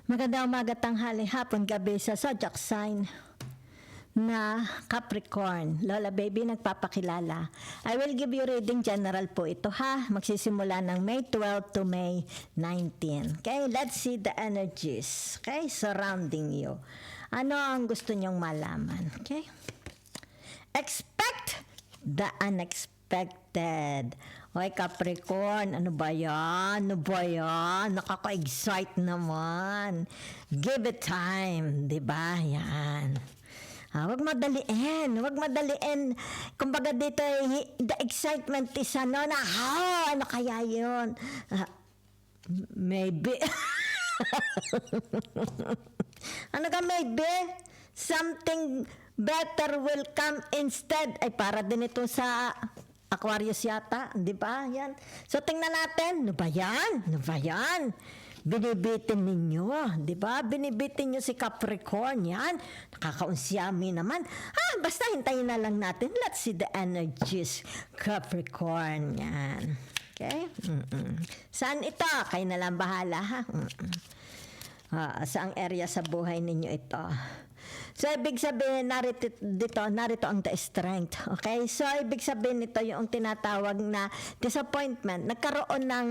Magandang umaga, tanghali, hapon, gabi sa zodiac sign na Capricorn. Lola Baby, nagpapakilala. I will give you reading general po ito ha. Magsisimula ng May 12 to May 19. Okay, let's see the energies. Okay, surrounding you. Ano ang gusto nyong malaman? Okay? Expect the unexpected. Hoy Capricorn, ano ba yan? Ano ba yan? Nakaka-excite naman. Give it time, di ba? Yan. Wag madaliin. Wag madaliin. Kumbaga dito, the excitement is ano na, ano kaya yun? Maybe. Ano ka maybe? Something better will come instead. Ay, para din ito sa Aquarius yata, di ba? Yan. So, tingnan natin. Ano ba yan? Ano ba yan? Binibitin ninyo, di ba? Binibitin nyo si Capricorn, yan. Nakakaunsyami naman. Basta hintayin na lang natin. Let's see the energies. Capricorn, yan. Okay? Saan ito? Kayo na lang bahala, ha? Saang area sa buhay ninyo ito? So, ibig sabihin, narito ang the strength. Okay? So, ibig sabihin nito yung tinatawag na disappointment. Nagkaroon ng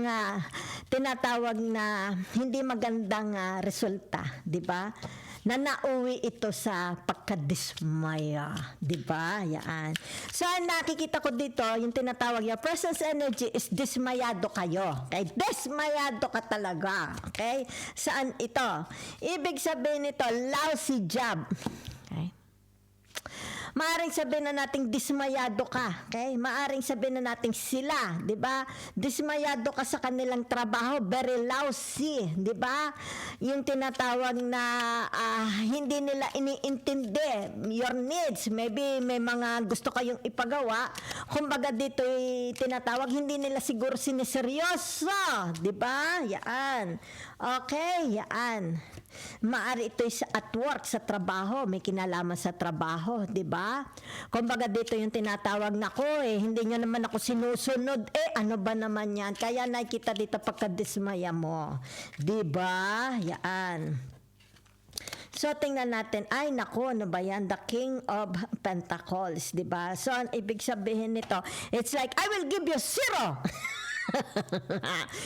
tinatawag na hindi magandang resulta. Di ba? Na nauwi ito sa pagkadismaya. Di ba? Yan. So, nakikita ko dito, yung tinatawag yung presence energy is dismayado kayo. Okay? Dismayado ka talaga. Okay? Saan ito? Ibig sabihin nito, lousy job. Okay? Maaring sabihin na nating dismayado ka, okay? Maaring sabihin na nating sila, 'di ba? Dismayado ka sa kanilang trabaho, very lousy, 'di ba? Yung tinatawag na hindi nila iniintindi your needs. Maybe may mga gusto kayong ipagawa, kumbaga dito tinatawag hindi nila siguro siniseryoso, 'di ba? Yan. Okay, yan. Maari ito at work, sa trabaho, may kinalaman sa trabaho, di ba? Kumbaga dito yung tinatawag na ko, hindi nyo naman ako sinusunod, ano ba naman yan? Kaya nakikita dito pagkadismaya mo, di ba? Yan. So, tingnan natin, ay naku, ano ba yan? The King of Pentacles, di ba? So, ang ibig sabihin nito, it's like, I will give you 0.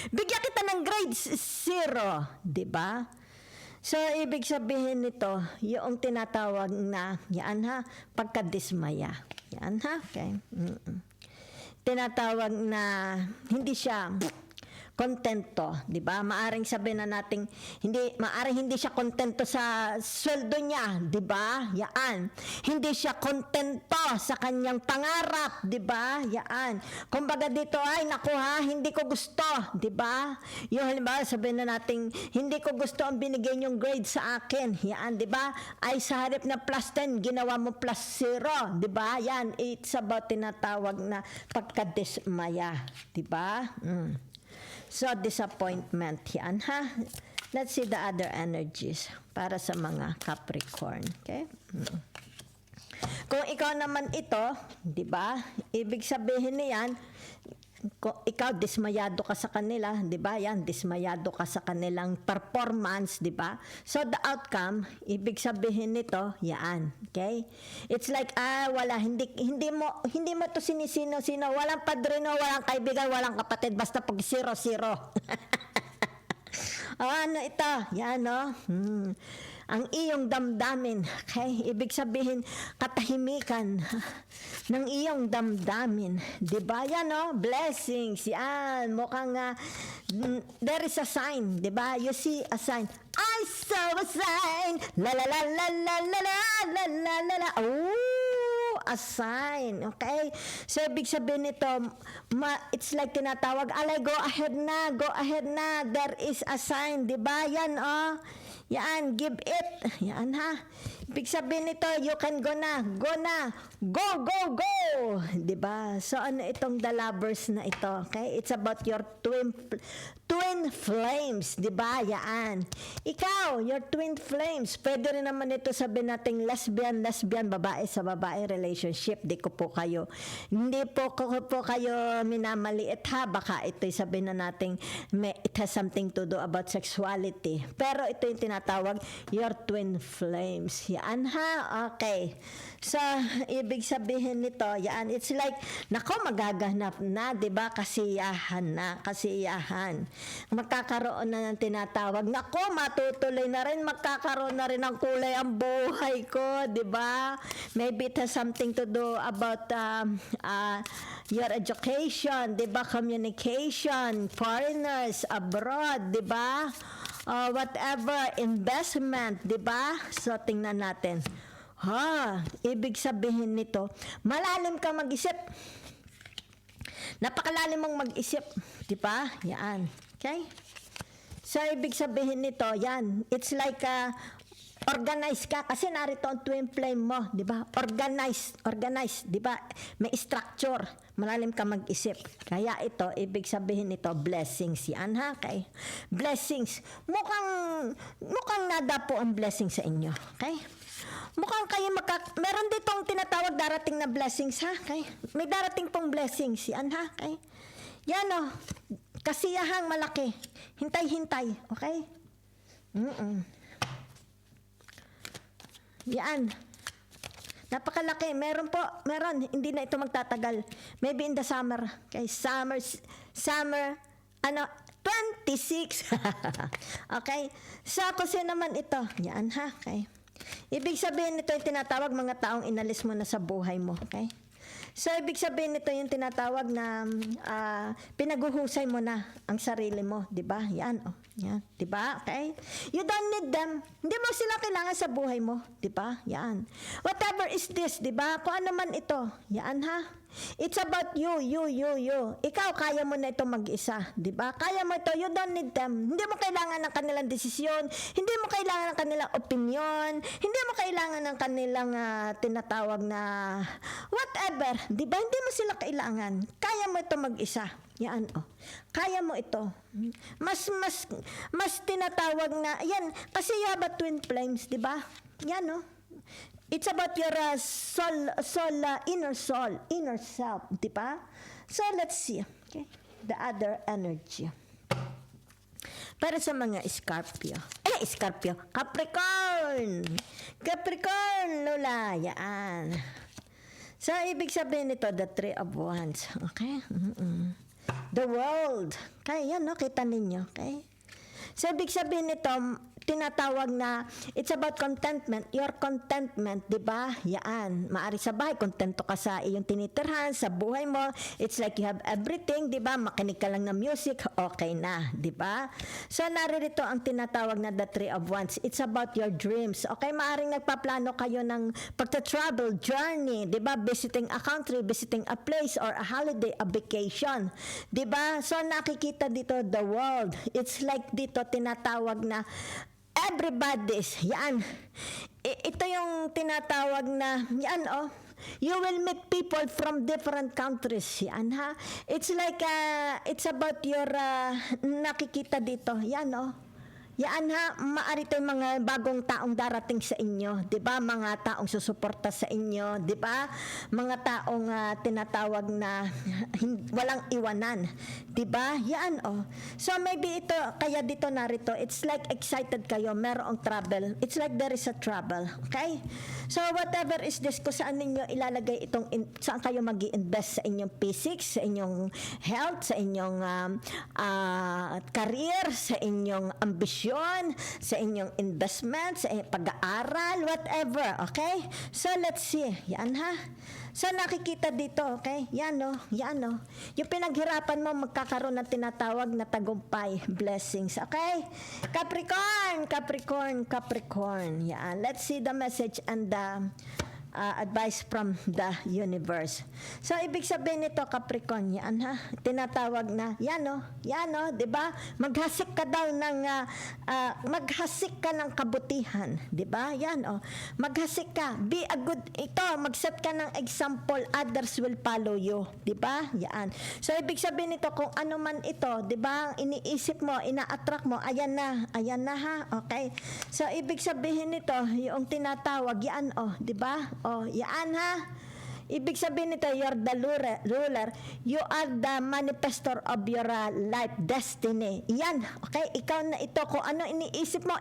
Bigyan kita ng grade 0, di ba? So, ibig sabihin nito, yung tinatawag na, yan ha, pagkadismaya. Yan ha, okay. Tinatawag na, hindi siya kontento, di ba? Maaring sabihin na nating maaring hindi siya kontento sa sweldo niya, di ba? Yaan. Hindi siya kontento sa kanyang pangarap, di ba? Yaan. Kumbaga dito ay naku ha, hindi ko gusto, di ba? Yung halimbawa sabihin na nating hindi ko gusto ang binigay niyong grade sa akin. Yaan, di ba? Ay sa harap na plus 10, ginawa mo plus 0, di ba? Yan, it's about tinatawag na pagkadismaya, di ba? So, disappointment yan, ha? Let's see the other energies para sa mga Capricorn. Okay? Kung ikaw naman ito, di ba? Ibig sabihin niyan, ikaw dismayado ka sa kanila, di ba? Yan, dismayado ka sa kanilang performance, di ba? So, the outcome, ibig sabihin nito, yan. Okay? It's like, wala, hindi mo to sinisino-sino, walang padrino, walang kaibigan, walang kapatid, basta pag 0-0. Ano ito? Yan, no? Ang iyong damdamin, okay? Ibig sabihin, katahimikan ng iyong damdamin. Diba yan, no? Blessings, yan. Mukhang, there is a sign, diba? You see a sign. I saw a sign. La la la la la la la la la la la. Oh, a sign, okay? So, ibig sabihin nito, it's like tinatawag, alay, go ahead na. There is a sign, diba? Yan, oh. Yan, give it. Yan ha. Ibig sabihin nito, you can go na, go, go, go! Diba? So, ano itong the lovers na ito? Okay? It's about your twin flames. Diba? Yaan. Ikaw, your twin flames. Pwede rin naman ito sabihin natin lesbian, babae sa babae relationship. Di ko po kayo, hindi po kayo minamaliit ha. Baka ito'y sabihin na natin, it has something to do about sexuality. Pero ito yung tinatawag, your twin flames. Yan ha? Okay. So, ibig sabihin nito, yan, it's like, nako, magaganap na, di ba? Kasiyahan. Magkakaroon na ng tinatawag, nako, matutuloy na rin, magkakaroon na rin ng kulay ang buhay ko, di ba? Maybe it has something to do about your education, di ba? Communication, foreigners, abroad, di ba? Whatever, investment, di ba? So, tingnan natin. Ibig sabihin nito, malalim ka mag-isip. Napakalalim mong mag-isip. Di ba? Yan. Okay? So, ibig sabihin nito, yan. It's like, organized ka. Kasi narito ang twin flame mo. Di ba? Organized. Di ba? May structure. Malalim ka mag-isip. Kaya ito, ibig sabihin nito, blessings. Yan ha? Okay? Blessings. Mukhang nada po ang blessings sa inyo. Okay? Mukhang kayo meron ditong tinatawag darating na blessings ha. Okay? May darating pong blessings. Yan ha. Okay? Yan o. Kasiyahang malaki. Hintay-hintay. Okay? Yan. Napakalaki. Meron. Hindi na ito magtatagal. Maybe in the summer. Okay? Summer. 26. Okay? So, kasi naman ito. Yan ha. Okay? Ibig sabihin nito yung tinatawag mga taong inalis mo na sa buhay mo. Okay? So, ibig sabihin nito yung tinatawag na pinaguhusay mo na ang sarili mo. Diba? Yan. Yan. Diba? Okay? You don't need them. Hindi mo sila kailangan sa buhay mo. Diba? Yan. Whatever is this. Diba? Kung ano man ito. Yan ha. It's about you. Ikaw, kaya mo na ito mag-isa. Diba? Kaya mo ito. You don't need them. Hindi mo kailangan ng kanilang desisyon. Hindi mo kailangan ng kanilang opinion. Hindi mo kailangan ng kanilang tinatawag na whatever. Diba? Hindi mo sila kailangan. Kaya mo ito mag-isa. Yan, kaya mo ito. Mas tinatawag na, yan, kasi you have a twin flames, diba? Yan, it's about your inner self, di ba? So, let's see. Okay? The other energy. Para sa mga Scorpio. Capricorn, Lola. Yan. So, ibig sabihin nito, the Three of Wands. Okay? The world. Kaya yan, kita ninyo. Okay? So, ibig sabihin nito, tinatawag na it's about contentment, your contentment, di ba? Yan. Maari sa bahay, kontento ka sa iyong tinitirhan, sa buhay mo. It's like you have everything, di ba? Makinig ka lang ng music, okay na, di ba? So, naririto ang tinatawag na the Three of Wands. It's about your dreams. Okay, maaring nagpaplano kayo ng pagta-travel, journey, di ba? Visiting a country, visiting a place, or a holiday, a vacation. Di ba? So, nakikita dito the world. It's like dito tinatawag na everybody's, yan. Ito yung tinatawag na, yan you will meet people from different countries, yan ha. It's like, it's about your, nakikita dito, yan yan ha, maaari tayong mga bagong taong darating sa inyo, 'di ba? Mga taong susuporta sa inyo, 'di ba? Mga taong tinatawag na walang iwanan, 'di ba? Yan So maybe ito kaya dito narito, it's like excited kayo, merong travel. It's like there is a travel, okay? So whatever is this, kung saan ninyo ilalagay itong saan kayo magi-invest, sa inyong physics, sa inyong health, sa inyong career, sa inyong ambisyon, sa inyong investment, sa inyong pag-aaral, whatever, okay? So, let's see. Yan ha. So, nakikita dito, okay? Yan Yung pinaghirapan mo, magkakaroon ng tinatawag na tagumpay, blessings, okay? Capricorn. Yan. Let's see the message and the advice from the universe. So, ibig sabihin nito, Capricorn, yan ha, tinatawag na, yan o, di ba? Maghasik ka daw ng, maghasik ka ng kabutihan, di ba? Yan o, maghasik ka, be a good, ito, mag-set ka ng example, others will follow you, di ba? Yan. So, ibig sabihin nito, kung ano man ito, di ba, iniisip mo, ina-attract mo, ayan na ha, okay? So, ibig sabihin nito, yung tinatawag, yan o, di ba? O, yan ha. Ibig sabihin nito, you're the ruler. You are the manifestor of your life destiny. Yan, okay? Ikaw na ito. Kung ano iniisip mo,